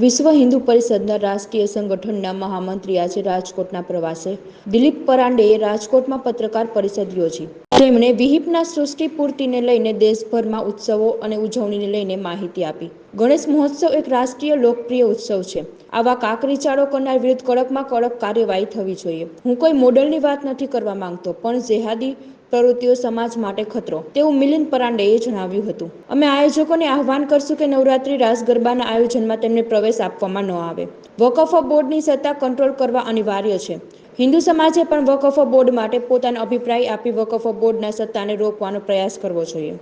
વિશ્વ હિન્દુ પરિષદના રાષ્ટ્રીય સંગઠનના મહામંત્રી આજે રાજકોટના પ્રવાસે દિલીપ પરાંડેએ રાજકોટમાં પત્રકાર પરિષદ યોજી. તેમણે વિહિપના સૃષ્ટિ પૂર્તિને લઈને દેશભરમાં ઉત્સવો અને ઉજવણીને લઈને માહિતી આપી. ગણેશ મહોત્સવ એક રાષ્ટ્રીય લોકપ્રિય ઉત્સવ છે. આવા કાકરીચાળો કરનાર વિરુદ્ધ કડકમાં કડક કાર્યવાહી થવી જોઈએ. હું કોઈ મોડલની વાત નથી કરવા માંગતો, પણ જેહાદી પ્રવૃત્તિઓ સમાજ માટે ખતરો, તેવું મિલિંદ પરાંડેએ જણાવ્યું હતું. અમે આયોજકોને આહ્વાન કરશું કે નવરાત્રી રાસ ગરબાના આયોજનમાં તેમને પ્રવેશ આપવામાં ન આવે. વકફ બોર્ડની સત્તા કંટ્રોલ કરવા અનિવાર્ય છે. હિન્દુ સમાજે પણ વકફ બોર્ડ માટે પોતાનો અભિપ્રાય આપી વકફ बोर्ड सत्ता ने रोकવાનો प्रयास करना चाहिए।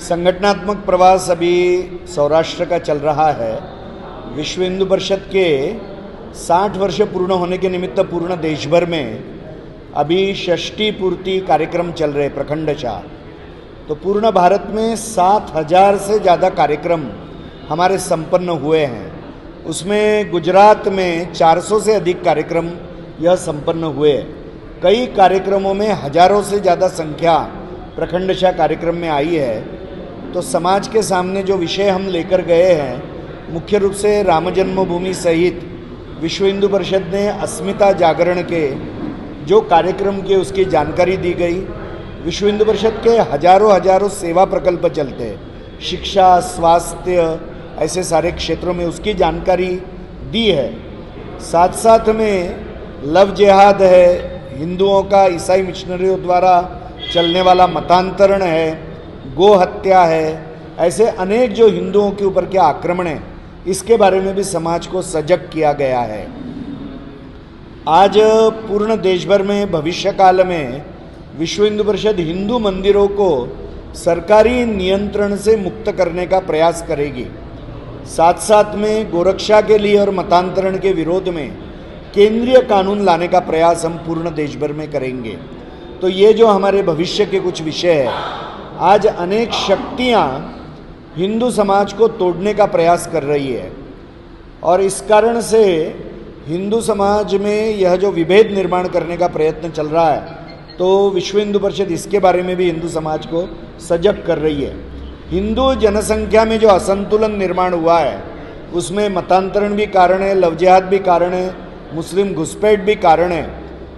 संगठनात्मक प्रवास अभी सौराष्ट्र का चल रहा है। विश्व हिंदू परिषद के 60 वर्ष पूर्ण होने के निमित्त पूर्ण देश भर में अभी षष्ठी पूर्ति कार्यक्रम चल रहे प्रखंडशः। तो पूर्ण भारत में 7,000 से ज़्यादा कार्यक्रम हमारे संपन्न हुए हैं। उसमें गुजरात में 400 से अधिक कार्यक्रम यह संपन्न हुए। कई कार्यक्रमों में हजारों से ज़्यादा संख्या प्रखंडशः कार्यक्रम में आई है। तो समाज के सामने जो विषय हम लेकर गए हैं, मुख्य रूप से राम जन्मभूमि सहित विश्व हिंदू परिषद ने अस्मिता जागरण के जो कार्यक्रम किए उसकी जानकारी दी गई। विश्व हिंदू परिषद के हजारों सेवा प्रकल्प चलते हैं, शिक्षा, स्वास्थ्य, ऐसे सारे क्षेत्रों में उसकी जानकारी दी है। साथ साथ में लव जिहाद है, हिंदुओं का ईसाई मिशनरियों द्वारा चलने वाला मतांतरण है, गो हत्या है, ऐसे अनेक जो हिंदुओं के ऊपर के आक्रमण हैं, इसके बारे में भी समाज को सजग किया गया है। आज पूर्ण देश भर में भविष्य काल में विश्व हिंदू परिषद हिंदू मंदिरों को सरकारी नियंत्रण से मुक्त करने का प्रयास करेगी। साथ साथ में गोरक्षा के लिए और मतांतरण के विरोध में केंद्रीय कानून लाने का प्रयास हम पूर्ण देश भर में करेंगे। तो ये जो हमारे भविष्य के कुछ विषय है, आज अनेक शक्तियाँ हिंदू समाज को तोड़ने का प्रयास कर रही है और इस कारण से हिंदू समाज में यह जो विभेद निर्माण करने का प्रयत्न चल रहा है, तो विश्व हिंदू परिषद इसके बारे में भी हिंदू समाज को सजग कर रही है। हिंदू जनसंख्या में जो असंतुलन निर्माण हुआ है, उसमें मतांतरण भी कारण है, लव जिहाद भी कारण है, मुस्लिम घुसपैठ भी कारण है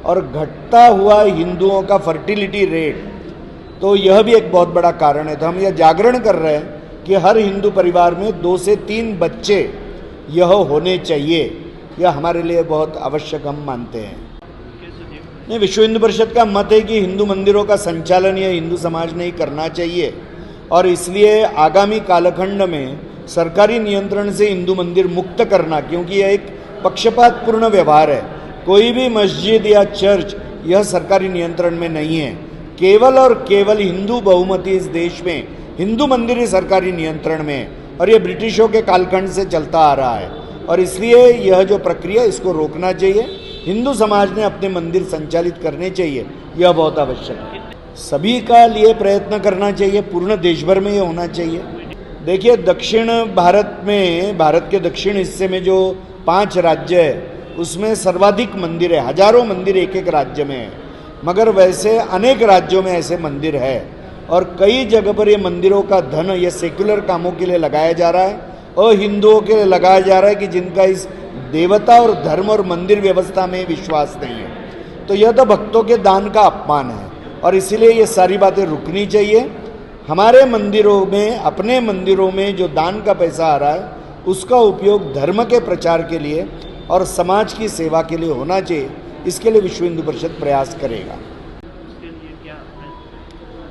और घटता हुआ हिंदुओं का फर्टिलिटी रेट, तो यह भी एक बहुत बड़ा कारण है। तो हम यह जागरण कर रहे हैं कि हर हिंदू परिवार में 2 से 3 बच्चे यह होने चाहिए। यह हमारे लिए बहुत आवश्यक हम मानते हैं। नहीं, विश्व हिंदू परिषद का मत है कि हिंदू मंदिरों का संचालन यह हिंदू समाज ने ही करना चाहिए और इसलिए आगामी कालखंड में सरकारी नियंत्रण से हिंदू मंदिर मुक्त करना, क्योंकि यह एक पक्षपातपूर्ण व्यवहार है। कोई भी मस्जिद या चर्च यह सरकारी नियंत्रण में नहीं है। केवल और केवल हिंदू बहुमती इस देश में हिंदू मंदिर ही सरकारी नियंत्रण में है और यह ब्रिटिशों के कालखंड से चलता आ रहा है और इसलिए यह जो प्रक्रिया, इसको रोकना चाहिए। हिंदू समाज ने अपने मंदिर संचालित करने चाहिए, यह बहुत आवश्यक है। सभी का लिए प्रयत्न करना चाहिए, पूर्ण देश भर में ये होना चाहिए। देखिए, दक्षिण भारत में, भारत के दक्षिण हिस्से में जो 5 राज्य है, उसमें सर्वाधिक मंदिर है। हजारों मंदिर एक एक राज्य में है, मगर वैसे अनेक राज्यों में ऐसे मंदिर है और कई जगह पर ये मंदिरों का धन ये सेक्युलर कामों के लिए लगाया जा रहा है और हिंदुओं के लिए लगाया जा रहा है कि जिनका इस देवता और धर्म और मंदिर व्यवस्था में विश्वास नहीं है। तो यह तो भक्तों के दान का अपमान है और इसीलिए ये सारी बातें रुकनी चाहिए। हमारे मंदिरों में, अपने मंदिरों में जो दान का पैसा आ रहा है, उसका उपयोग धर्म के प्रचार के लिए और समाज की सेवा के लिए होना चाहिए। इसके लिए विश्व हिंदू परिषद प्रयास करेगा।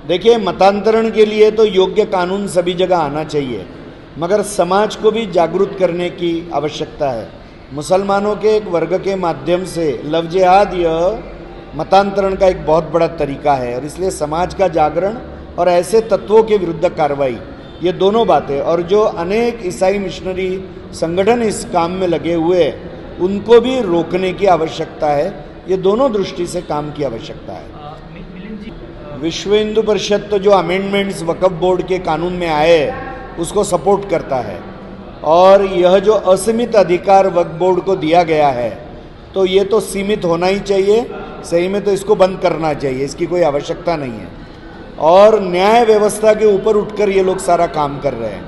देखिए, मतांतरण के लिए तो योग्य कानून सभी जगह आना चाहिए, मगर समाज को भी जागरूक करने की आवश्यकता है। मुसलमानों के एक वर्ग के माध्यम से लव जिहाद यह मतांतरण का एक बहुत बड़ा तरीका है और इसलिए समाज का जागरण और ऐसे तत्वों के विरुद्ध कार्रवाई, ये दोनों बातें, और जो अनेक ईसाई मिशनरी संगठन इस काम में लगे हुए हैं, उनको भी रोकने की आवश्यकता है। ये दोनों दृष्टि से काम की आवश्यकता है। विश्व हिंदू परिषद तो जो अमेंडमेंट्स वक्फ बोर्ड के कानून में आए, उसको सपोर्ट करता है और यह जो असीमित अधिकार वक्फ बोर्ड को दिया गया है, तो ये तो सीमित होना ही चाहिए। सही में तो इसको बंद करना चाहिए, इसकी कोई आवश्यकता नहीं है। और न्याय व्यवस्था के ऊपर उठकर ये लोग सारा काम कर रहे हैं।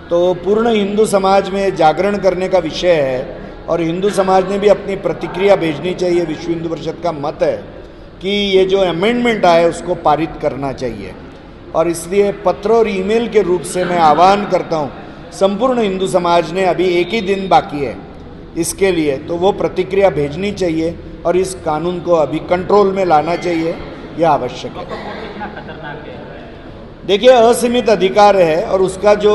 तो पूर्ण हिंदू समाज में जागरण करने का विषय है और हिंदू समाज ने भी अपनी प्रतिक्रिया भेजनी चाहिए। विश्व हिंदू परिषद का मत है कि ये जो अमेंडमेंट आया उसको पारित करना चाहिए और इसलिए पत्र और ईमेल के रूप से मैं आह्वान करता हूँ संपूर्ण हिंदू समाज ने, अभी एक ही दिन बाकी है इसके लिए, तो वो प्रतिक्रिया भेजनी चाहिए और इस कानून को अभी कंट्रोल में लाना चाहिए, यह आवश्यक है। देखिए, असीमित अधिकार है और उसका जो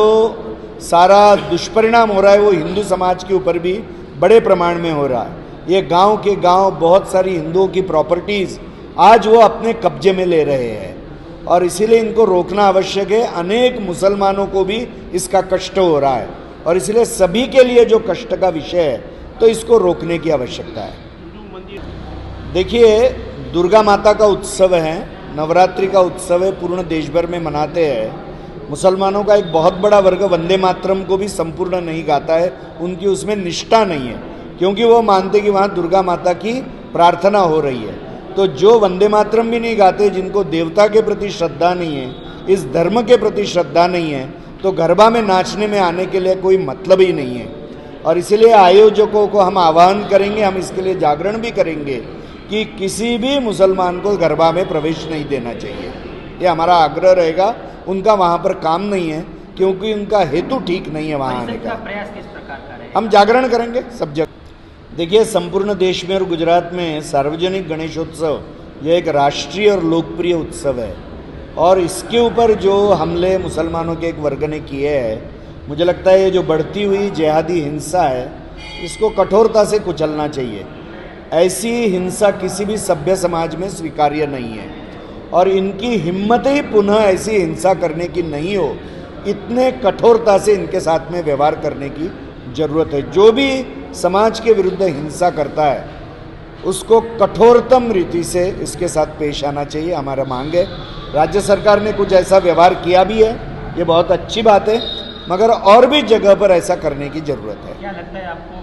सारा दुष्परिणाम हो रहा है वो हिंदू समाज के ऊपर भी बड़े प्रमाण में हो रहा है। ये गांव के गांव बहुत सारी हिंदुओं की प्रॉपर्टीज़ आज वो अपने कब्जे में ले रहे हैं और इसीलिए इनको रोकना आवश्यक है। अनेक मुसलमानों को भी इसका कष्ट हो रहा है और इसलिए सभी के लिए जो कष्ट का विषय है तो इसको रोकने की आवश्यकता है। देखिए, दुर्गा माता का उत्सव है, नवरात्रि का उत्सव है, पूर्ण देश भर में मनाते हैं। मुसलमानों का एक बहुत बड़ा वर्ग वंदे मातरम को भी संपूर्ण नहीं गाता है, उनकी उसमें निष्ठा नहीं है क्योंकि वो मानते कि वहाँ दुर्गा माता की प्रार्थना हो रही है। तो जो वंदे मातरम भी नहीं गाते, जिनको देवता के प्रति श्रद्धा नहीं है, इस धर्म के प्रति श्रद्धा नहीं है, तो गरबा में नाचने में आने के लिए कोई मतलब ही नहीं है। और इसीलिए आयोजकों को हम आह्वान करेंगे, हम इसके लिए जागरण भी करेंगे कि किसी भी मुसलमान को गरबा में प्रवेश नहीं देना चाहिए। ये हमारा आग्रह रहेगा। उनका वहाँ पर काम नहीं है क्योंकि उनका हेतु ठीक नहीं है वहाँ आने का। प्रयास किस प्रकार का रहेगा? हम जागरण करेंगे सब जगह। देखिए, संपूर्ण देश में और गुजरात में सार्वजनिक गणेशोत्सव यह एक राष्ट्रीय और लोकप्रिय उत्सव है और इसके ऊपर जो हमले मुसलमानों के एक वर्ग ने किए हैं, मुझे लगता है ये जो बढ़ती हुई जिहादी हिंसा है इसको कठोरता से कुचलना चाहिए। ऐसी हिंसा किसी भी सभ्य समाज में स्वीकार्य नहीं है और इनकी हिम्मत ही पुनः ऐसी हिंसा करने की नहीं हो, इतने कठोरता से इनके साथ में व्यवहार करने की जरूरत है। जो भी समाज के विरुद्ध हिंसा करता है उसको कठोरतम रीति से इसके साथ पेश आना चाहिए, हमारा मांग है। राज्य सरकार ने कुछ ऐसा व्यवहार किया भी है, ये बहुत अच्छी बात है, मगर और भी जगह पर ऐसा करने की जरूरत है। क्या लगता है आपको?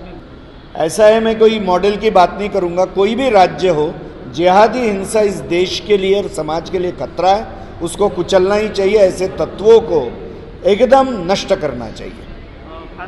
ऐसा है, मैं कोई मॉडल की बात नहीं करूंगा, कोई भी राज्य हो, जिहादी हिंसा इस देश के लिए और समाज के लिए खतरा है, उसको कुचलना ही चाहिए, ऐसे तत्वों को एकदम नष्ट करना चाहिए।